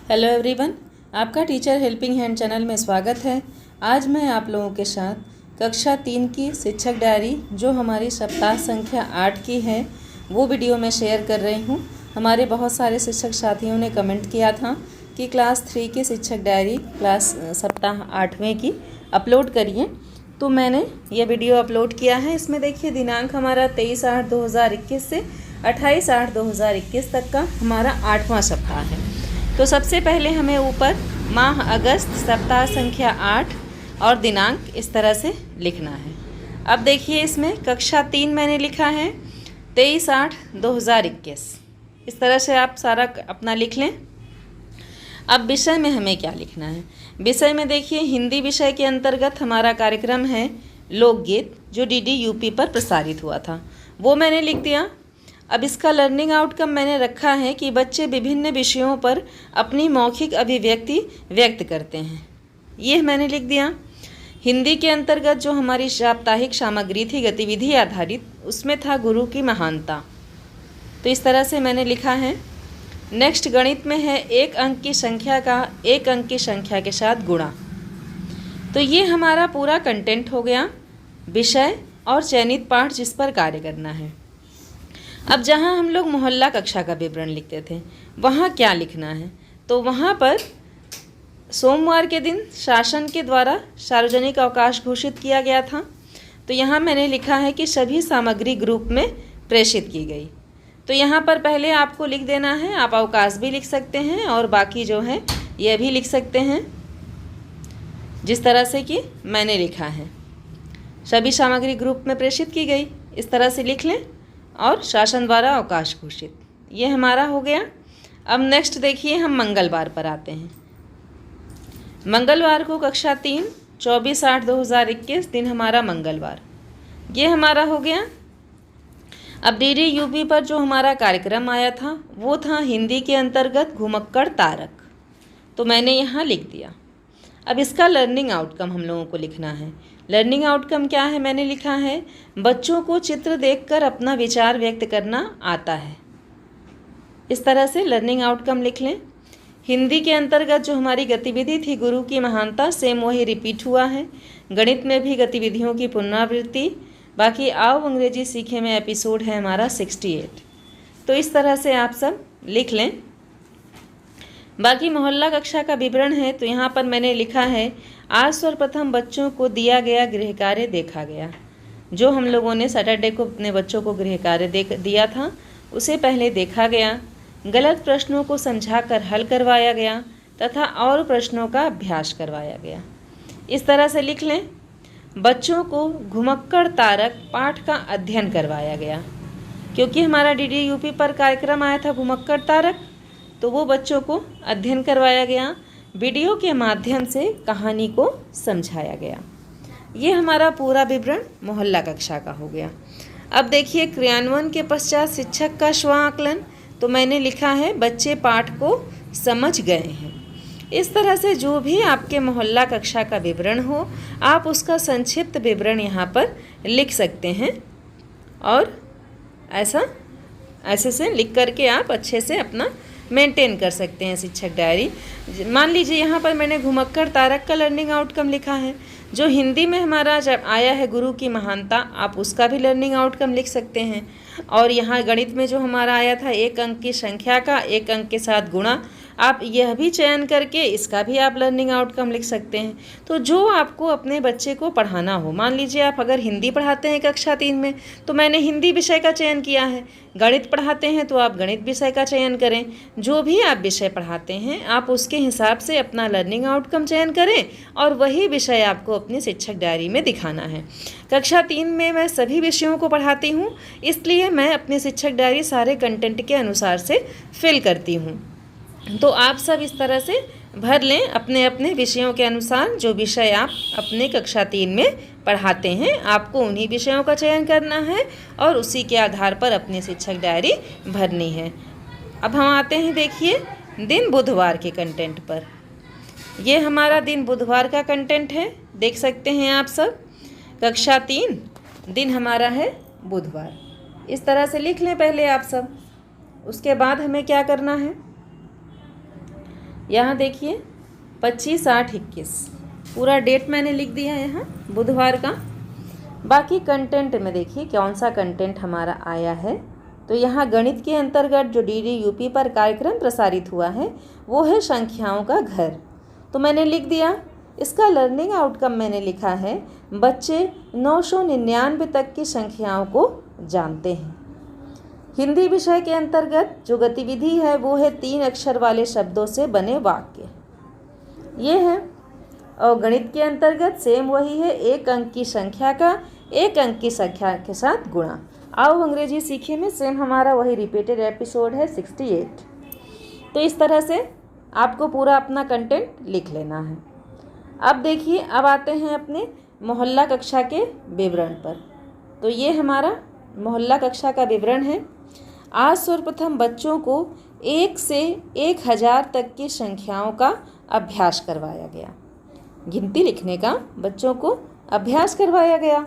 Hello everyone, आपका teacher helping hand channel में स्वागत है। आज मैं आप लोगों के साथ कक्षा 3 की शिक्षक डायरी जो हमारी सप्ताह संख्या 8 की है वो वीडियो में शेयर कर रही हूँ। हमारे बहुत सारे शिक्षक साथियों ने कमेंट किया था कि क्लास 3 की शिक्षक डायरी क्लास सप्ताह 8वें की अपलोड करिए, तो मैंने ये वीडियो अपलोड किया है। इसमें देखिए दिनांक हमारा 23/8/2021 से 28/8/2021 तक का हमारा 8वां सप्ताह है। तो सबसे पहले हमें ऊपर माह अगस्त सप्ताह संख्या 8 और दिनांक इस तरह से लिखना है। अब देखिए इसमें कक्षा 3 मैंने लिखा है 23/8/2021। इस तरह से आप सारा अपना लिख लें। अब विषय में हमें क्या लिखना है। विषय में देखिए हिंदी विषय के अंतर्गत हमारा कार्यक्रम है लोकगीत जो डीडी यूपी पर प्रसारित हुआ था, वो मैंने लिख दिया। अब इसका लर्निंग आउटकम मैंने रखा है कि बच्चे विभिन्न विषयों पर अपनी मौखिक अभिव्यक्ति व्यक्त करते हैं, ये मैंने लिख दिया। हिंदी के अंतर्गत जो हमारी साप्ताहिक सामग्री थी गतिविधि आधारित, उसमें था गुरु की महानता, तो इस तरह से मैंने लिखा है। नेक्स्ट गणित में है एक अंक की संख्या का एक अंक की संख्या के साथ गुणा। तो ये हमारा पूरा कंटेंट हो गया, विषय और चयनित पाठ जिस पर कार्य करना है। अब जहाँ हम लोग मोहल्ला कक्षा का विवरण लिखते थे वहाँ क्या लिखना है, तो वहाँ पर सोमवार के दिन शासन के द्वारा सार्वजनिक अवकाश घोषित किया गया था, तो यहाँ मैंने लिखा है कि सभी सामग्री ग्रुप में प्रेषित की गई। तो यहाँ पर पहले आपको लिख देना है, आप अवकाश भी लिख सकते हैं और बाकी जो है यह भी लिख सकते हैं जिस तरह से कि मैंने लिखा है। सभी सामग्री ग्रुप में प्रेषित की गई, इस तरह से लिख लें, और शासन द्वारा अवकाश घोषित, ये हमारा हो गया। अब नेक्स्ट देखिए हम मंगलवार पर आते हैं। मंगलवार को कक्षा 3 24/8/2021 दिन हमारा मंगलवार, ये हमारा हो गया। अब डीडी यूपी पर जो हमारा कार्यक्रम आया था वो था हिंदी के अंतर्गत घुमक्कड़ तारक, तो मैंने यहाँ लिख दिया। अब इसका लर्निंग आउटकम हम लोगों को लिखना है। लर्निंग आउटकम क्या है, मैंने लिखा है बच्चों को चित्र देखकर अपना विचार व्यक्त करना आता है। इस तरह से लर्निंग आउटकम लिख लें। हिंदी के अंतर्गत जो हमारी गतिविधि थी गुरु की महानता, सेम वही रिपीट हुआ है। गणित में भी गतिविधियों की पुनरावृत्ति, बाकी आओ अंग्रेजी सीखे में एपिसोड है हमारा 68। तो इस तरह से आप सब लिख लें। बाकी मोहल्ला कक्षा का विवरण है, तो यहाँ पर मैंने लिखा है आज सर्वप्रथम बच्चों को दिया गया गृह कार्य देखा गया। जो हम लोगों ने सैटरडे को अपने बच्चों को गृह कार्य दिया था उसे पहले देखा गया, गलत प्रश्नों को समझाकर हल करवाया गया तथा और प्रश्नों का अभ्यास करवाया गया। इस तरह से लिख लें। बच्चों को घुमक्कड़ तारक पाठ का अध्ययन करवाया गया, क्योंकि हमारा डीडी यूपी पर कार्यक्रम आया था घुमक्कड़ तारक, तो वो बच्चों को अध्ययन करवाया गया। वीडियो के माध्यम से कहानी को समझाया गया। ये हमारा पूरा विवरण मोहल्ला कक्षा का हो गया। अब देखिए क्रियान्वयन के पश्चात शिक्षक का स्व आकलन, तो मैंने लिखा है बच्चे पाठ को समझ गए हैं। इस तरह से जो भी आपके मोहल्ला कक्षा का विवरण हो आप उसका संक्षिप्त विवरण यहाँ पर लिख सकते हैं, और ऐसे से लिख करके आप अच्छे से अपना मेंटेन कर सकते हैं शिक्षक डायरी। मान लीजिए यहाँ पर मैंने घुमक्कड़ तारक का लर्निंग आउटकम लिखा है। जो हिंदी में हमारा जब आया है गुरु की महानता, आप उसका भी लर्निंग आउटकम लिख सकते हैं। और यहाँ गणित में जो हमारा आया था एक अंक की संख्या का एक अंक के साथ गुणा, आप यह भी चयन करके इसका भी आप लर्निंग आउटकम लिख सकते हैं। तो जो आपको अपने बच्चे को पढ़ाना हो, मान लीजिए आप अगर हिंदी पढ़ाते हैं कक्षा 3 में तो मैंने हिंदी विषय का चयन किया है, गणित पढ़ाते हैं तो आप गणित विषय का चयन करें। जो भी आप विषय पढ़ाते हैं आप उसके हिसाब से अपना लर्निंग आउटकम चयन करें और वही विषय आपको अपनी शिक्षक डायरी में दिखाना है। कक्षा 3 में मैं सभी विषयों को पढ़ाती हूँ, इसलिए मैं अपनी शिक्षक डायरी सारे कंटेंट के अनुसार से फिल करती हूँ। तो आप सब इस तरह से भर लें अपने अपने विषयों के अनुसार। जो विषय आप अपने कक्षा 3 में पढ़ाते हैं आपको उन्हीं विषयों का चयन करना है और उसी के आधार पर अपनी शिक्षक डायरी भरनी है। अब हम आते हैं देखिए दिन बुधवार के कंटेंट पर। ये हमारा दिन बुधवार का कंटेंट है, देख सकते हैं आप सब। कक्षा 3 दिन हमारा है बुधवार। इस तरह से लिख लें पहले आप सब। उसके बाद हमें क्या करना है, यहाँ देखिए 25/8/21 पूरा डेट मैंने लिख दिया है यहाँ बुधवार का। बाकी कंटेंट में देखिए कौन सा कंटेंट हमारा आया है। तो यहाँ गणित के अंतर्गत जो डीडी यूपी पर कार्यक्रम प्रसारित हुआ है वो है संख्याओं का घर। तो मैंने लिख दिया। इसका लर्निंग आउटकम मैंने लिखा है बच्चे 999 तक की संख्याओं को जानते हैं। हिंदी विषय के अंतर्गत जो गतिविधि है वो है 3 अक्षर वाले शब्दों से बने वाक्य, ये है। और गणित के अंतर्गत सेम वही है, 1 अंक की संख्या का 1 अंक की संख्या के साथ गुणा। आओ अंग्रेजी सीखे में सेम हमारा वही रिपीटेड एपिसोड है 68। तो इस तरह से आपको पूरा अपना कंटेंट लिख लेना है। अब देखिए, अब आते हैं अपने मोहल्ला कक्षा के विवरण पर। तो ये हमारा मोहल्ला कक्षा का विवरण है। आज सर्वप्रथम बच्चों को 1 से 1000 तक की संख्याओं का अभ्यास करवाया गया। गिनती लिखने का बच्चों को अभ्यास करवाया गया।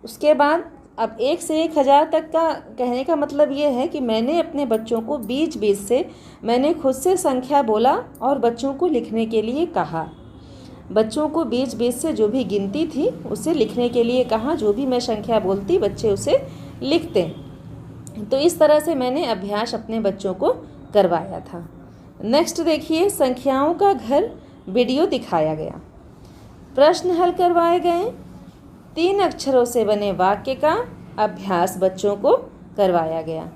उसके बाद अब 1 से 1000 तक का कहने का मतलब ये है कि मैंने अपने बच्चों को बीच से मैंने खुद से संख्या बोला और बच्चों को लिखने के लिए कहा। बच्चों को बीच से जो भी गिनती थी उसे लिखने के लिए कहा। जो भी मैं संख्या बोलती बच्चे उसे लिखते। तो इस तरह से मैंने अभ्यास अपने बच्चों को करवाया था। नेक्स्ट देखिए, संख्याओं का घर वीडियो दिखाया गया। प्रश्न हल करवाए गए। 3 अक्षरों से बने वाक्य का अभ्यास बच्चों को करवाया गया।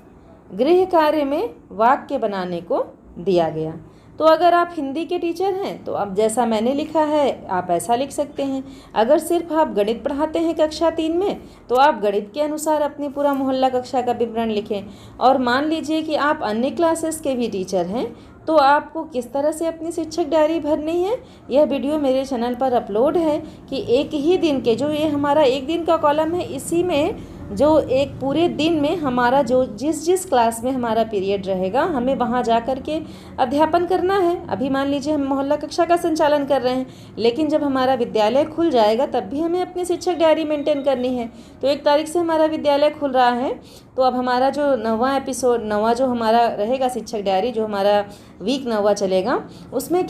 गृह कार्य में वाक्य बनाने को दिया गया। तो अगर आप हिंदी के टीचर हैं तो अब जैसा मैंने लिखा है आप ऐसा लिख सकते हैं। अगर सिर्फ आप गणित पढ़ाते हैं कक्षा 3 में तो आप गणित के अनुसार अपनी पूरा मोहल्ला कक्षा का विवरण लिखें। और मान लीजिए कि आप अन्य क्लासेस के भी टीचर हैं तो आपको किस तरह से अपनी शिक्षक डायरी भरनी है, यह वीडियो मेरे चैनल पर अपलोड है कि एक ही दिन के जो ये हमारा एक दिन का कॉलम है, इसी में जो एक पूरे दिन में हमारा जो जिस क्लास में हमारा पीरियड रहेगा हमें वहाँ जा कर के अध्यापन करना है। अभी मान लीजिए हम मोहल्ला कक्षा का संचालन कर रहे हैं, लेकिन जब हमारा विद्यालय खुल जाएगा तब भी हमें अपनी शिक्षक डायरी मेंटेन करनी है। तो 1 तारीख से हमारा विद्यालय खुल रहा है, तो अब हमारा जो 9वां जो हमारा रहेगा शिक्षक डायरी, जो हमारा वीक 9वां चलेगा, उसमें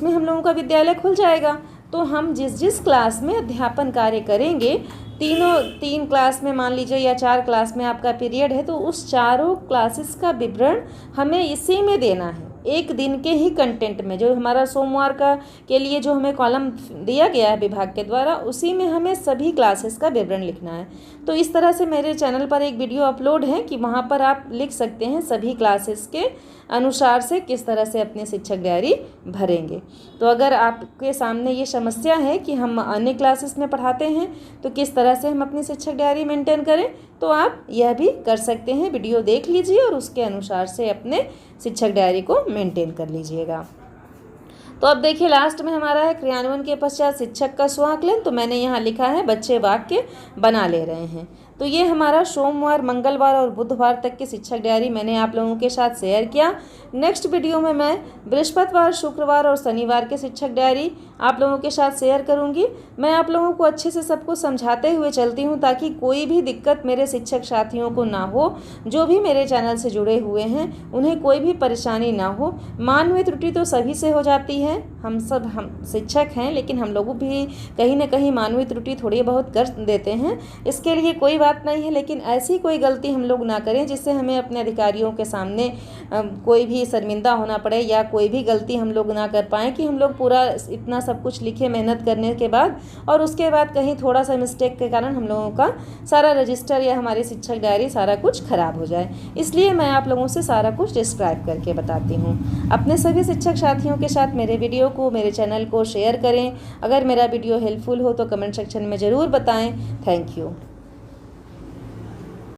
हम लोगों का विद्यालय खुल जाएगा। तो हम जिस क्लास में अध्यापन कार्य करेंगे, 3 क्लास में मान लीजिए या 4 क्लास में आपका पीरियड है, तो उस चारों क्लासेस का विवरण हमें इसी में देना है, एक दिन के ही कंटेंट में। जो हमारा सोमवार का के लिए जो हमें कॉलम दिया गया है विभाग के द्वारा, उसी में हमें सभी क्लासेस का विवरण लिखना है। तो इस तरह से मेरे चैनल पर एक वीडियो अपलोड है कि वहाँ पर आप लिख सकते हैं सभी क्लासेस के अनुसार से किस तरह से अपनी शिक्षक डायरी भरेंगे। तो अगर आपके सामने ये समस्या है कि हम अन्य क्लासेस में पढ़ाते हैं तो किस तरह से हम अपनी शिक्षक डायरी मेंटेन करें, तो आप यह भी कर सकते हैं। वीडियो देख लीजिए और उसके अनुसार से अपने शिक्षक डायरी को मेंटेन कर लीजिएगा। तो अब देखिए, लास्ट में हमारा है क्रियान्वयन के पश्चात शिक्षक का स्वाकलन। तो मैंने यहाँ लिखा है बच्चे वाक्य बना ले रहे हैं। तो ये हमारा सोमवार, मंगलवार और बुधवार तक की शिक्षक डायरी मैंने आप लोगों के साथ शेयर किया। नेक्स्ट वीडियो में मैं बृहस्पतिवार, शुक्रवार और शनिवार के शिक्षक डायरी आप लोगों के साथ शेयर करूंगी। मैं आप लोगों को अच्छे से सबको समझाते हुए चलती हूं ताकि कोई भी दिक्कत मेरे शिक्षक साथियों को ना हो। जो भी मेरे चैनल से जुड़े हुए हैं उन्हें कोई भी परेशानी ना हो। मानवीय त्रुटि तो सभी से हो जाती है, हम शिक्षक हैं, लेकिन हम लोग भी कहीं ना कहीं मानवीय त्रुटि थोड़ी बहुत कर देते हैं। इसके लिए कोई बात नहीं है, लेकिन ऐसी कोई गलती हम लोग ना करें जिससे हमें अपने अधिकारियों के सामने कोई भी शर्मिंदा होना पड़े, या कोई भी गलती हम लोग ना कर पाएँ कि हम लोग पूरा इतना सब कुछ लिखे मेहनत करने के बाद और उसके बाद कहीं थोड़ा सा मिस्टेक के कारण हम लोगों का सारा रजिस्टर या हमारी शिक्षक डायरी सारा कुछ खराब हो जाए। इसलिए मैं आप लोगों से सारा कुछ डिस्क्राइब करके बताती हूँ। अपने सभी शिक्षक साथियों के साथ मेरे वीडियो को, मेरे चैनल को शेयर करें। अगर मेरा वीडियो हेल्पफुल हो तो कमेंट सेक्शन में ज़रूर बताएं। Thank you.